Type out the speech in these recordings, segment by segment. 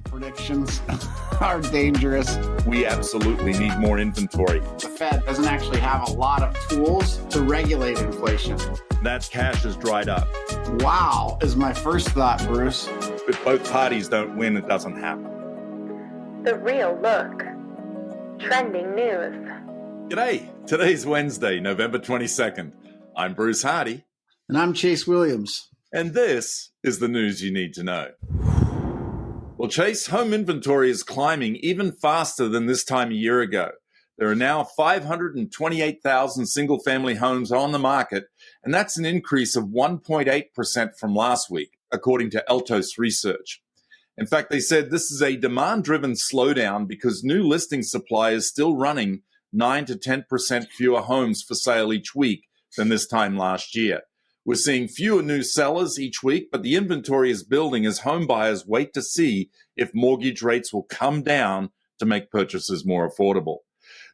Predictions are dangerous. We absolutely need more inventory. The Fed doesn't actually have a lot of tools to regulate inflation. That cash has dried up. Wow, is my first thought, Bruce. If both parties don't win, it doesn't happen. The Real Look. Trending news. G'day. Today's Wednesday, November 22nd. I'm Bruce Hardy. And I'm Chase Williams. And this is the news you need to know. Well, Chase, home inventory is climbing even faster than this time a year ago. There are now 528,000 single-family homes on the market, and that's an increase of 1.8% from last week, according to Altos Research. In fact, they said this is a demand-driven slowdown because new listing supply is still running 9 to 10% fewer homes for sale each week than this time last year. We're seeing fewer new sellers each week, but the inventory is building as home buyers wait to see if mortgage rates will come down to make purchases more affordable.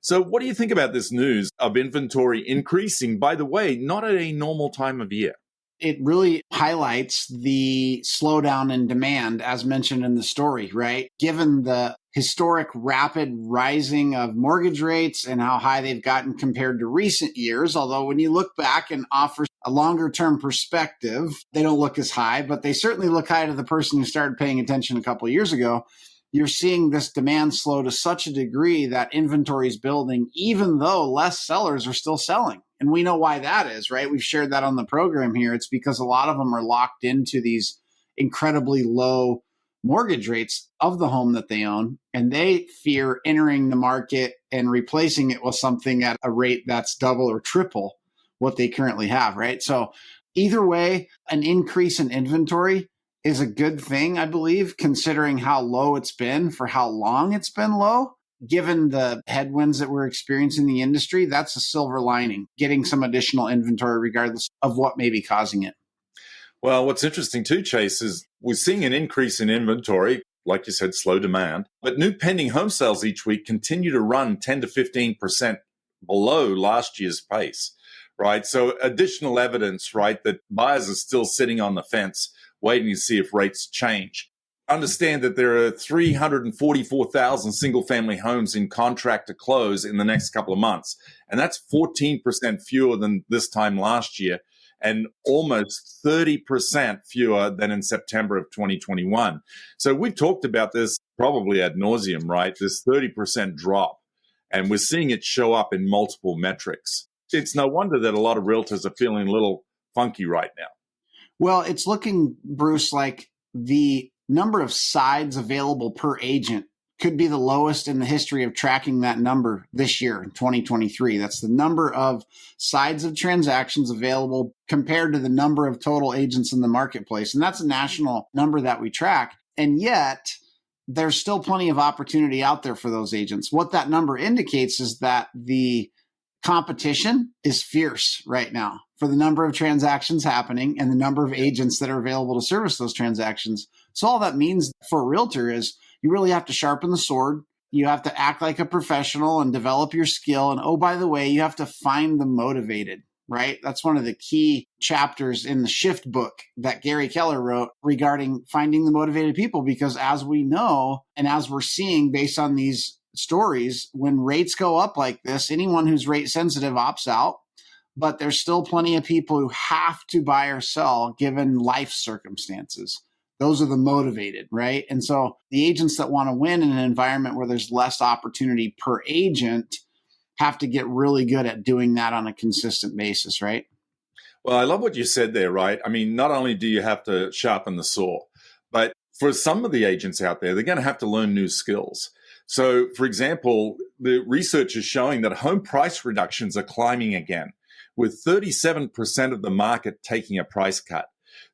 So what do you think about this news of inventory increasing, by the way, not at a normal time of year? It really highlights the slowdown in demand, as mentioned in the story, right? Given the historic rapid rising of mortgage rates and how high they've gotten compared to recent years, although when you look back and offer a longer term perspective, they don't look as high, but they certainly look high to the person who started paying attention a couple of years ago. You're seeing this demand slow to such a degree that inventory is building, even though less sellers are still selling. And we know why that is, right? We've shared that on the program here. It's because a lot of them are locked into these incredibly low mortgage rates of the home that they own, and they fear entering the market and replacing it with something at a rate that's double or triple what they currently have, right? So either way, an increase in inventory is a good thing, I believe, considering how low it's been for how long it's been low. Given the headwinds that we're experiencing in the industry, that's a silver lining, getting some additional inventory regardless of what may be causing it. Well, what's interesting too, Chase, is we're seeing an increase in inventory, like you said, slow demand, but new pending home sales each week continue to run 10 to 15% below last year's pace, right? So additional evidence, right, that buyers are still sitting on the fence waiting to see if rates change. Understand that there are 344,000 single-family homes in contract to close in the next couple of months, and that's 14% fewer than this time last year and almost 30% fewer than in September of 2021. So we've talked about this probably ad nauseum, right? This 30% drop, and we're seeing it show up in multiple metrics. It's no wonder that a lot of realtors are feeling a little funky right now. Well, it's looking, Bruce, like the number of sides available per agent could be the lowest in the history of tracking that number this year in 2023. That's the number of sides of transactions available compared to the number of total agents in the marketplace. And that's a national number that we track. And yet there's still plenty of opportunity out there for those agents. What that number indicates is that the competition is fierce right now for the number of transactions happening and the number of agents that are available to service those transactions. So all that means for a realtor is you really have to sharpen the sword. You have to act like a professional and develop your skill. And oh, by the way, you have to find the motivated, right? That's one of the key chapters in the Shift book that Gary Keller wrote regarding finding the motivated people, because as we know, and as we're seeing based on these stories, when rates go up like this, anyone who's rate sensitive opts out, but there's still plenty of people who have to buy or sell given life circumstances. Those are the motivated, right? And so the agents that want to win in an environment where there's less opportunity per agent have to get really good at doing that on a consistent basis, right? Well, I love what you said there, right? I mean, not only do you have to sharpen the saw, but for some of the agents out there, they're going to have to learn new skills. So, for example, the research is showing that home price reductions are climbing again, with 37% of the market taking a price cut.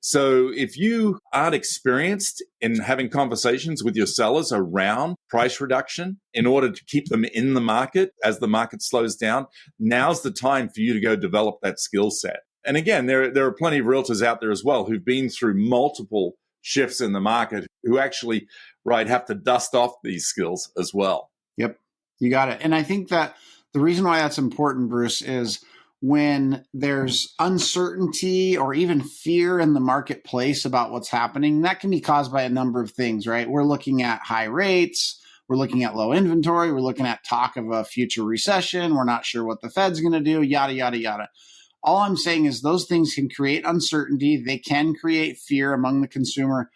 So if you aren't experienced in having conversations with your sellers around price reduction in order to keep them in the market as the market slows down, now's the time for you to go develop that skill set. And again, there are plenty of realtors out there as well who've been through multiple shifts in the market who actually, right, have to dust off these skills as well. Yep, you got it. And I think that the reason why that's important, Bruce, is when there's uncertainty or even fear in the marketplace about what's happening, that can be caused by a number of things, right? We're looking at high rates. We're looking at low inventory. We're looking at talk of a future recession. We're not sure what the Fed's going to do, yada, yada, yada. All I'm saying is those things can create uncertainty. They can create fear among the consumer.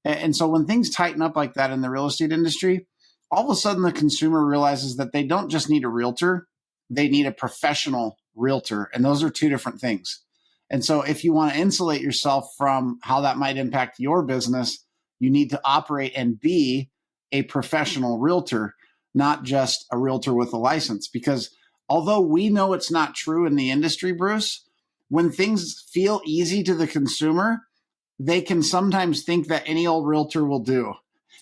And so when things tighten up like that in the real estate industry, all of a sudden the consumer realizes that they don't just need a realtor, they need a professional realtor. And those are two different things. And so if you want to insulate yourself from how that might impact your business, you need to operate and be a professional realtor, not just a realtor with a license. Because although we know it's not true in the industry, Bruce, when things feel easy to the consumer, they can sometimes think that any old realtor will do.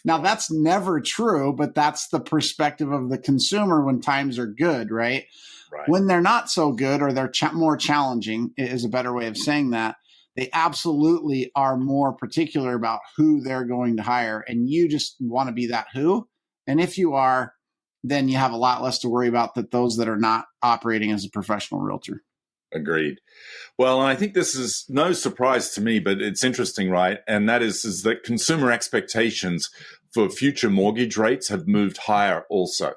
Now, that's never true, but that's the perspective of the consumer when times are good, right? Right. When they're not so good or they're more challenging is a better way of saying that. They absolutely are more particular about who they're going to hire. And you just want to be that who. And if you are, then you have a lot less to worry about than those that are not operating as a professional realtor. Agreed. Well, and I think this is no surprise to me, but it's interesting, right? And that is that consumer expectations for future mortgage rates have moved higher also.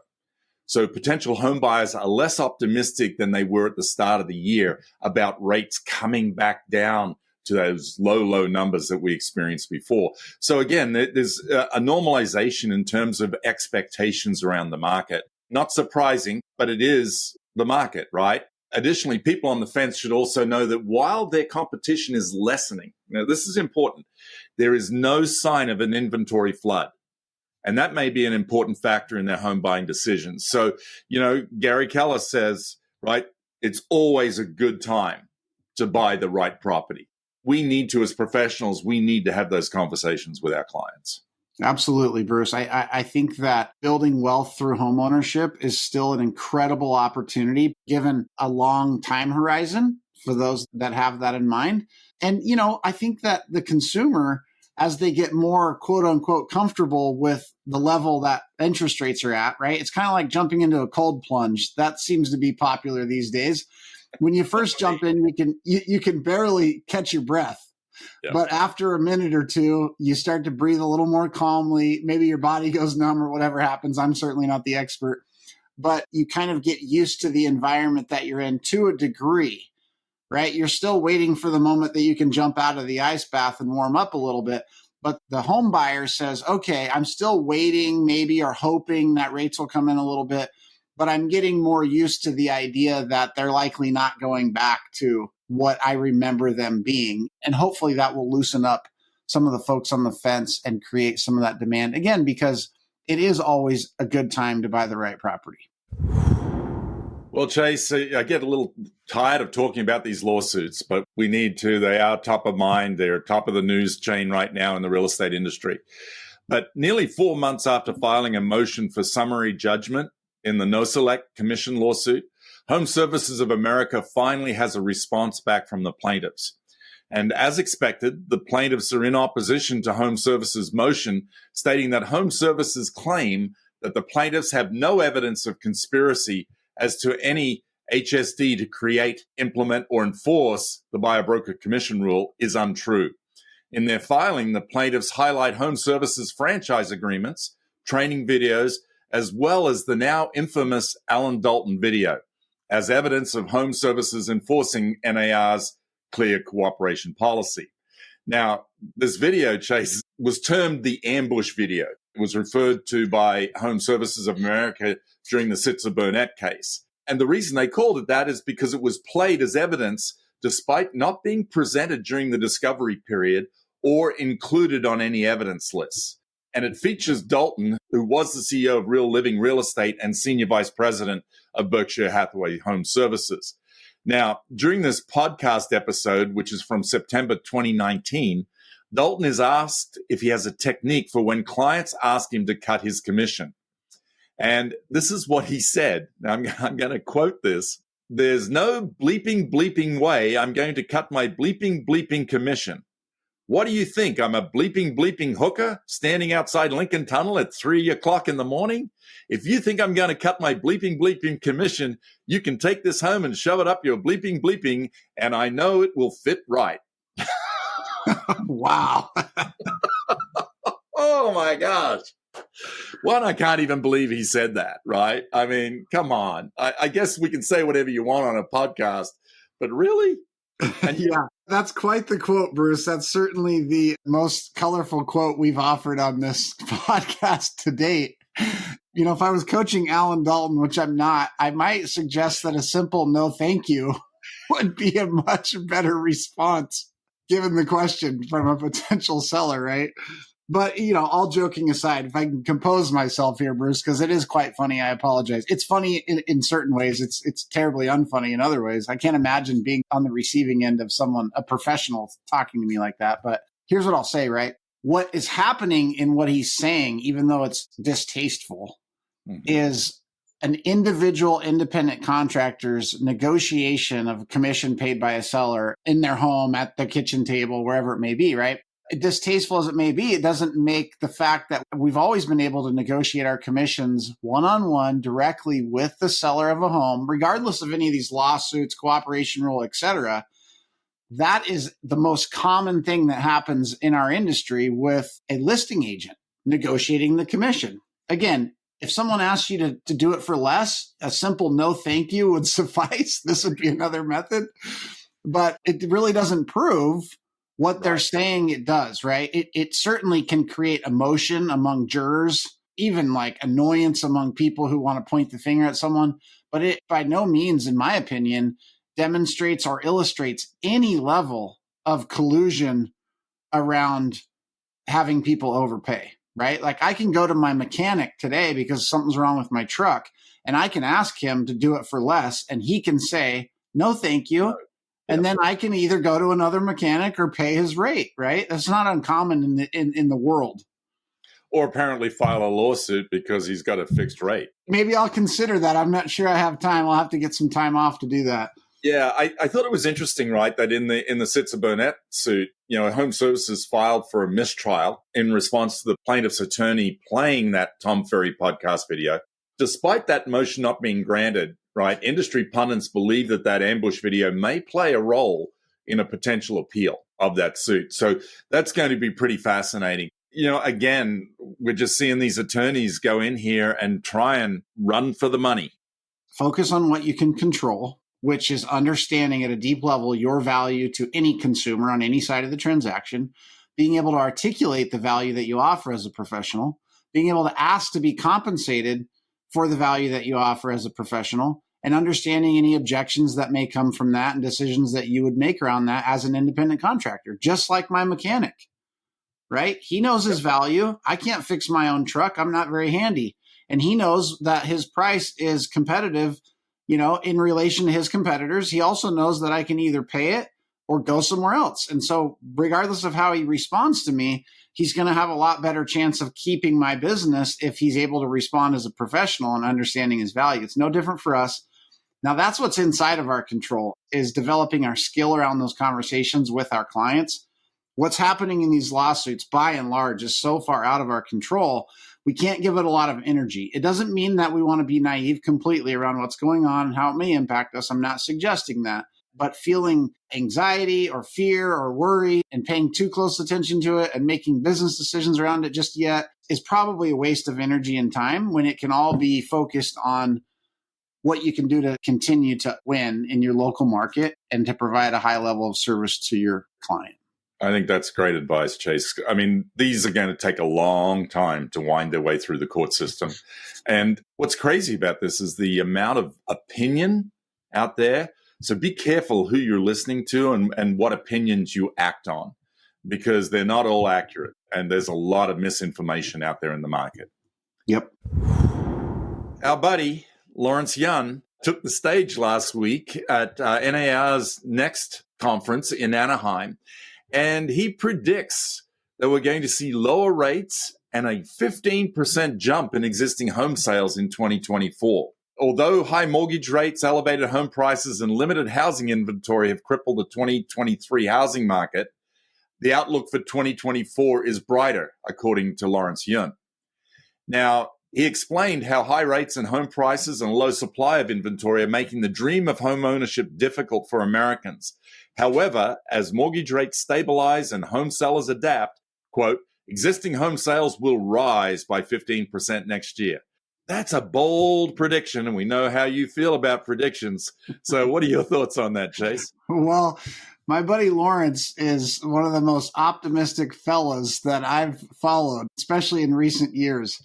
So potential home buyers are less optimistic than they were at the start of the year about rates coming back down to those low numbers that we experienced before. So again, there's a normalization in terms of expectations around the market. Not surprising, but it is the market, right? Additionally, people on the fence should also know that while their competition is lessening, now this is important, there is no sign of an inventory flood. And that may be an important factor in their home buying decisions. So, Gary Keller says, right, it's always a good time to buy the right property. We need to, as professionals, we need to have those conversations with our clients. Absolutely, Bruce. I think that building wealth through homeownership is still an incredible opportunity given a long time horizon for those that have that in mind. And, I think that the consumer, as they get more quote unquote comfortable with the level that interest rates are at, right? It's kind of like jumping into a cold plunge. That seems to be popular these days. When you first jump in, you can barely catch your breath. Yeah. But after a minute or two, you start to breathe a little more calmly. Maybe your body goes numb or whatever happens. I'm certainly not the expert, but you kind of get used to the environment that you're in to a degree, right? You're still waiting for the moment that you can jump out of the ice bath and warm up a little bit. But the home buyer says, okay, I'm still waiting maybe or hoping that rates will come in a little bit, but I'm getting more used to the idea that they're likely not going back to what I remember them being. And hopefully that will loosen up some of the folks on the fence and create some of that demand. Again, because it is always a good time to buy the right property. Well, Chase, I get a little tired of talking about these lawsuits, but we need to. They are top of mind. They're top of the news chain right now in the real estate industry. But nearly 4 months after filing a motion for summary judgment in the No Select Commission lawsuit, HomeServices of America finally has a response back from the plaintiffs. And as expected, the plaintiffs are in opposition to HomeServices' motion, stating that HomeServices claim that the plaintiffs have no evidence of conspiracy as to any HSD to create, implement, or enforce the buyer broker commission rule is untrue. In their filing, the plaintiffs highlight HomeServices franchise agreements, training videos, as well as the now infamous Alan Dalton video as evidence of HomeServices enforcing NAR's clear cooperation policy. Now, this video, Chase, was termed the ambush video. It was referred to by HomeServices of America during the Sitzer Burnett case. And the reason they called it that is because it was played as evidence despite not being presented during the discovery period or included on any evidence lists. And it features Dalton, who was the CEO of Real Living Real Estate and Senior Vice President of Berkshire Hathaway Home Services. Now, during this podcast episode, which is from September 2019, Dalton is asked if he has a technique for when clients ask him to cut his commission. And this is what he said. Now, I'm going to quote this. "There's no bleeping way I'm going to cut my bleeping commission. What do you think? I'm a bleeping hooker standing outside Lincoln Tunnel at 3 o'clock in the morning? If you think I'm going to cut my bleeping commission, you can take this home and shove it up your bleeping, and I know it will fit right. Wow. Oh, my gosh. One, I can't even believe he said that, right? I mean, come on. I guess we can say whatever you want on a podcast, but really? And yeah, that's quite the quote, Bruce. That's certainly the most colorful quote we've offered on this podcast to date. You know, if I was coaching Alan Dalton, which I'm not, I might suggest that a simple no thank you would be a much better response given the question from a potential seller, right? But, you know, all joking aside, if I can compose myself here, Bruce, because it is quite funny, I apologize. It's funny in certain ways. It's terribly unfunny in other ways. I can't imagine being on the receiving end of someone, a professional, talking to me like that. But here's what I'll say, right? What is happening in what he's saying, even though it's distasteful, is an individual independent contractor's negotiation of a commission paid by a seller in their home, at the kitchen table, wherever it may be, right? Distasteful as it may be, it doesn't make the fact that we've always been able to negotiate our commissions one-on-one directly with the seller of a home, regardless of any of these lawsuits, cooperation rule, etc. That is the most common thing that happens in our industry with a listing agent negotiating the commission. Again, if someone asks you to do it for less, a simple no thank you would suffice. This would be another method, but it really doesn't prove what they're saying it does, right? It certainly can create emotion among jurors, even like annoyance among people who want to point the finger at someone. But it by no means, in my opinion, demonstrates or illustrates any level of collusion around having people overpay, right? Like I can go to my mechanic today because something's wrong with my truck, and I can ask him to do it for less, and he can say, no, thank you. And then I can either go to another mechanic or pay his rate, right? That's not uncommon in the world. Or apparently file a lawsuit because he's got a fixed rate. Maybe I'll consider that. I'm not sure I have time. I'll have to get some time off to do that. Yeah, I thought it was interesting, right, that in the Sitzer Burnett suit, you know, HomeServices filed for a mistrial in response to the plaintiff's attorney playing that Tom Ferry podcast video. Despite that motion not being granted, right, industry pundits believe that ambush video may play a role in a potential appeal of that suit. So that's going to be pretty fascinating. You know, again, we're just seeing these attorneys go in here and try and run for the money. Focus on what you can control, which is understanding at a deep level your value to any consumer on any side of the transaction, being able to articulate the value that you offer as a professional, being able to ask to be compensated for the value that you offer as a professional, and understanding any objections that may come from that and decisions that you would make around that as an independent contractor, just like my mechanic, right? He knows his value. I can't fix my own truck. I'm not very handy. And he knows that his price is competitive, you know, in relation to his competitors. He also knows that I can either pay it or go somewhere else. And so regardless of how he responds to me, he's going to have a lot better chance of keeping my business if he's able to respond as a professional and understanding his value. It's no different for us. Now, that's what's inside of our control, is developing our skill around those conversations with our clients. What's happening in these lawsuits, by and large, is so far out of our control, we can't give it a lot of energy. It doesn't mean that we want to be naive completely around what's going on and how it may impact us. I'm not suggesting that. But feeling anxiety or fear or worry and paying too close attention to it and making business decisions around it just yet is probably a waste of energy and time, when it can all be focused on what you can do to continue to win in your local market and to provide a high level of service to your client. I think that's great advice, Chase. I mean, these are going to take a long time to wind their way through the court system. And what's crazy about this is the amount of opinion out there. So be careful who you're listening to and what opinions you act on, because they're not all accurate. And there's a lot of misinformation out there in the market. Yep. Our buddy, Lawrence Yun, took the stage last week at NAR's next conference in Anaheim. And he predicts that we're going to see lower rates and a 15% jump in existing home sales in 2024. Although high mortgage rates, elevated home prices, and limited housing inventory have crippled the 2023 housing market, The outlook for 2024 is brighter, according to Lawrence Yun. Now, he explained how high rates and home prices and low supply of inventory are making the dream of home ownership difficult for Americans. However, as mortgage rates stabilize and home sellers adapt, quote, existing home sales will rise by 15% next year. That's a bold prediction, and we know how you feel about predictions. So what are your thoughts on that, Chase? Well, my buddy Lawrence is one of the most optimistic fellas that I've followed, especially in recent years.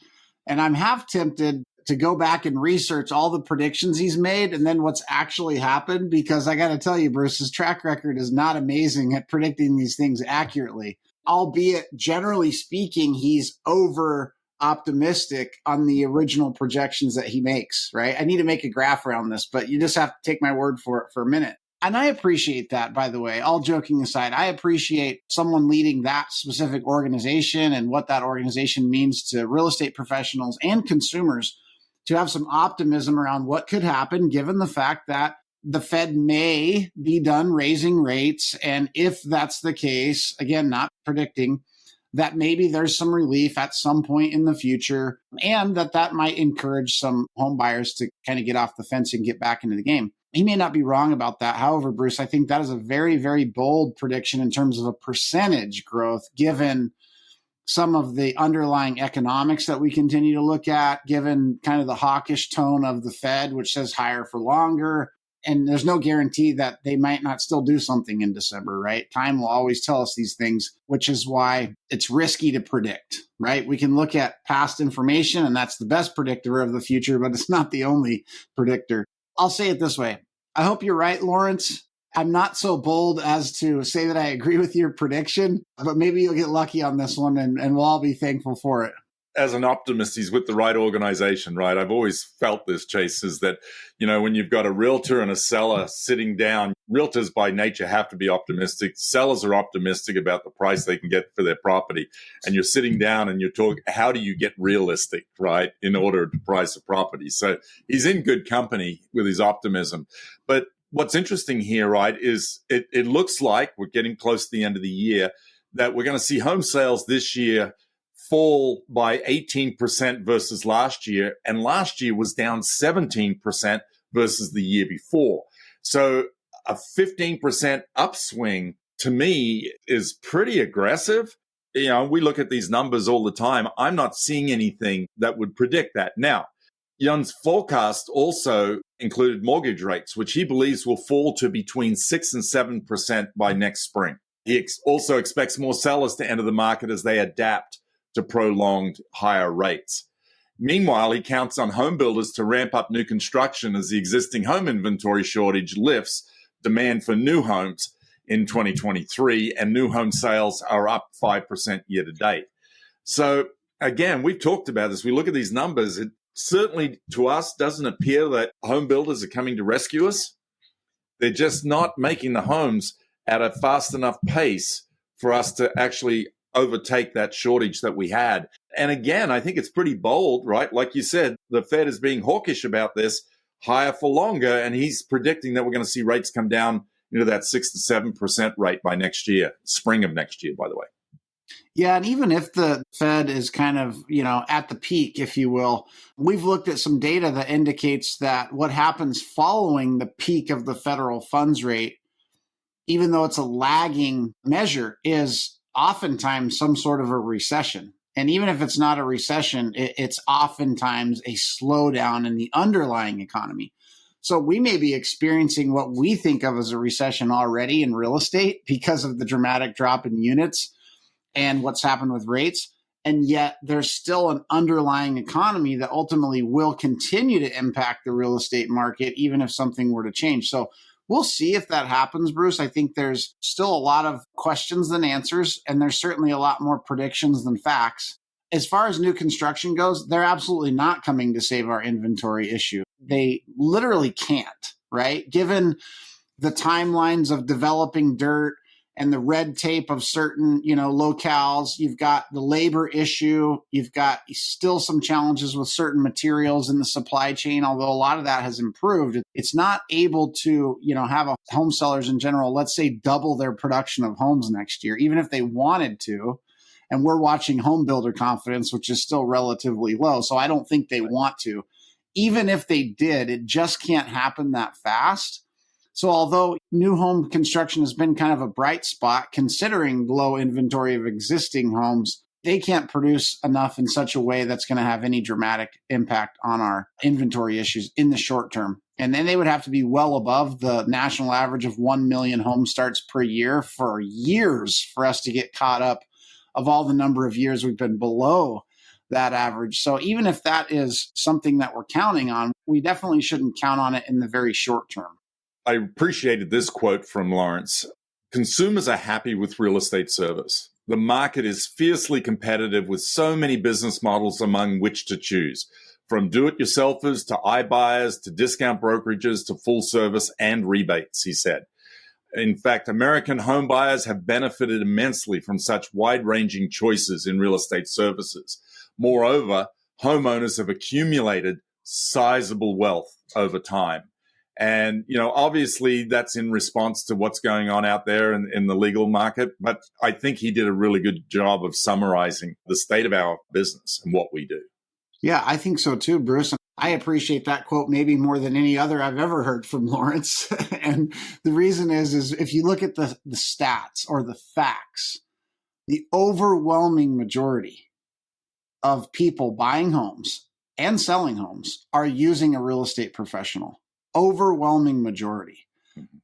And I'm half tempted to go back and research all the predictions he's made and then what's actually happened, because I got to tell you, Bruce, his track record is not amazing at predicting these things accurately, albeit generally speaking, he's over optimistic on the original projections that he makes, right? I need to make a graph around this, but you just have to take my word for it for a minute. And I appreciate that, by the way, all joking aside. I appreciate someone leading that specific organization and what that organization means to real estate professionals and consumers to have some optimism around what could happen, given the fact that the Fed may be done raising rates. And if that's the case, again, not predicting, that maybe there's some relief at some point in the future, and that might encourage some home buyers to kind of get off the fence and get back into the game. He may not be wrong about that. However, Bruce, I think that is a very, very bold prediction in terms of a percentage growth, given some of the underlying economics that we continue to look at, given kind of the hawkish tone of the Fed, which says higher for longer. And there's no guarantee that they might not still do something in December, right? Time will always tell us these things, which is why it's risky to predict, right? We can look at past information, and that's the best predictor of the future, but it's not the only predictor. I'll say it this way. I hope you're right, Lawrence. I'm not so bold as to say that I agree with your prediction, but maybe you'll get lucky on this one, and we'll all be thankful for it. As an optimist, he's with the right organization, right? I've always felt this, Chase, is that, when you've got a realtor and a seller sitting down, realtors by nature have to be optimistic. Sellers are optimistic about the price they can get for their property. And you're sitting down and you're talking, how do you get realistic, right, in order to price a property? So he's in good company with his optimism. But what's interesting here, right, is it looks like we're getting close to the end of the year that we're going to see home sales this year fall by 18% versus last year. And last year was down 17% versus the year before. So a 15% upswing to me is pretty aggressive. We look at these numbers all the time. I'm not seeing anything that would predict that. Now, Yun's forecast also included mortgage rates, which he believes will fall to between 6 and 7% by next spring. He also expects more sellers to enter the market as they adapt to prolonged higher rates. Meanwhile, he counts on home builders to ramp up new construction as the existing home inventory shortage lifts demand for new homes in 2023, and new home sales are up 5% year to date. So again, we've talked about this. We look at these numbers. It certainly to us doesn't appear that home builders are coming to rescue us. They're just not making the homes at a fast enough pace for us to actually overtake that shortage that we had. And again, I think it's pretty bold, right? Like you said, the Fed is being hawkish about this, higher for longer, and he's predicting that we're going to see rates come down into that 6 to 7% rate by next year, spring of next year, by the way. Yeah, and even if the Fed is kind of, at the peak, if you will, we've looked at some data that indicates that what happens following the peak of the federal funds rate, even though it's a lagging measure, is oftentimes some sort of a recession. And even if it's not a recession, it's oftentimes a slowdown in the underlying economy. So we may be experiencing what we think of as a recession already in real estate because of the dramatic drop in units and what's happened with rates. And yet there's still an underlying economy that ultimately will continue to impact the real estate market, even if something were to change. So we'll see if that happens, Bruce. I think there's still a lot of questions than answers, and there's certainly a lot more predictions than facts. As far as new construction goes, they're absolutely not coming to save our inventory issue. They literally can't, right? Given the timelines of developing dirt and the red tape of certain, locales. You've got the labor issue. You've got still some challenges with certain materials in the supply chain, although a lot of that has improved. It's not able to, have home sellers in general, let's say, double their production of homes next year, even if they wanted to. And we're watching home builder confidence, which is still relatively low. So I don't think they want to. Even if they did, it just can't happen that fast. So although new home construction has been kind of a bright spot, considering low inventory of existing homes, they can't produce enough in such a way that's going to have any dramatic impact on our inventory issues in the short term. And then they would have to be well above the national average of 1 million home starts per year for years for us to get caught up of all the number of years we've been below that average. So even if that is something that we're counting on, we definitely shouldn't count on it in the very short term. I appreciated this quote from Lawrence. Consumers are happy with real estate service. The market is fiercely competitive with so many business models among which to choose, from do-it-yourselfers to iBuyers to discount brokerages to full service and rebates, he said. In fact, American home buyers have benefited immensely from such wide-ranging choices in real estate services. Moreover, homeowners have accumulated sizable wealth over time. And, obviously that's in response to what's going on out there in the legal market. But I think he did a really good job of summarizing the state of our business and what we do. Yeah, I think so too, Bruce. I appreciate that quote maybe more than any other I've ever heard from Lawrence. And the reason is if you look at the stats or the facts, the overwhelming majority of people buying homes and selling homes are using a real estate professional. Overwhelming majority.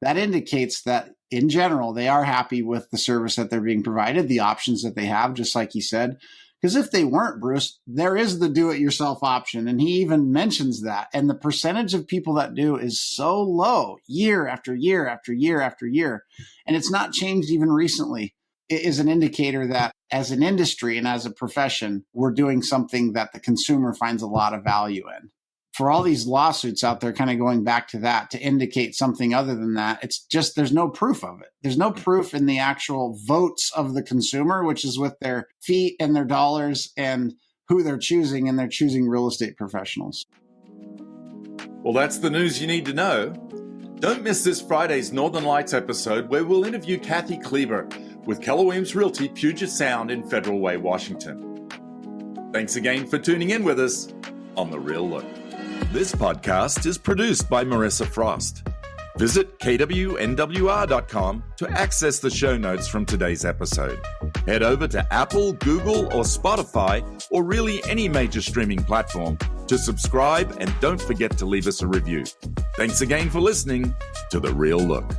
That indicates that in general, they are happy with the service that they're being provided, the options that they have, just like he said. Because if they weren't, Bruce, there is the do-it-yourself option. And he even mentions that. And the percentage of people that do is so low year after year after year after year. And it's not changed even recently. It is an indicator that as an industry and as a profession, we're doing something that the consumer finds a lot of value in. For all these lawsuits out there kind of going back to that to indicate something other than that, it's just there's no proof of it. There's no proof in the actual votes of the consumer, which is with their feet and their dollars and who they're choosing, and they're choosing real estate professionals. Well, that's the news you need to know. Don't miss this Friday's Northern Lights episode where we'll interview Kathy Kleber with Keller Williams Realty Puget Sound in Federal Way, Washington. Thanks again for tuning in with us on The Real Look. This podcast is produced by Marissa Frost. Visit KWNWR.com to access the show notes from today's episode. Head over to Apple, Google, or Spotify, or really any major streaming platform to subscribe, and don't forget to leave us a review. Thanks again for listening to The Real Look.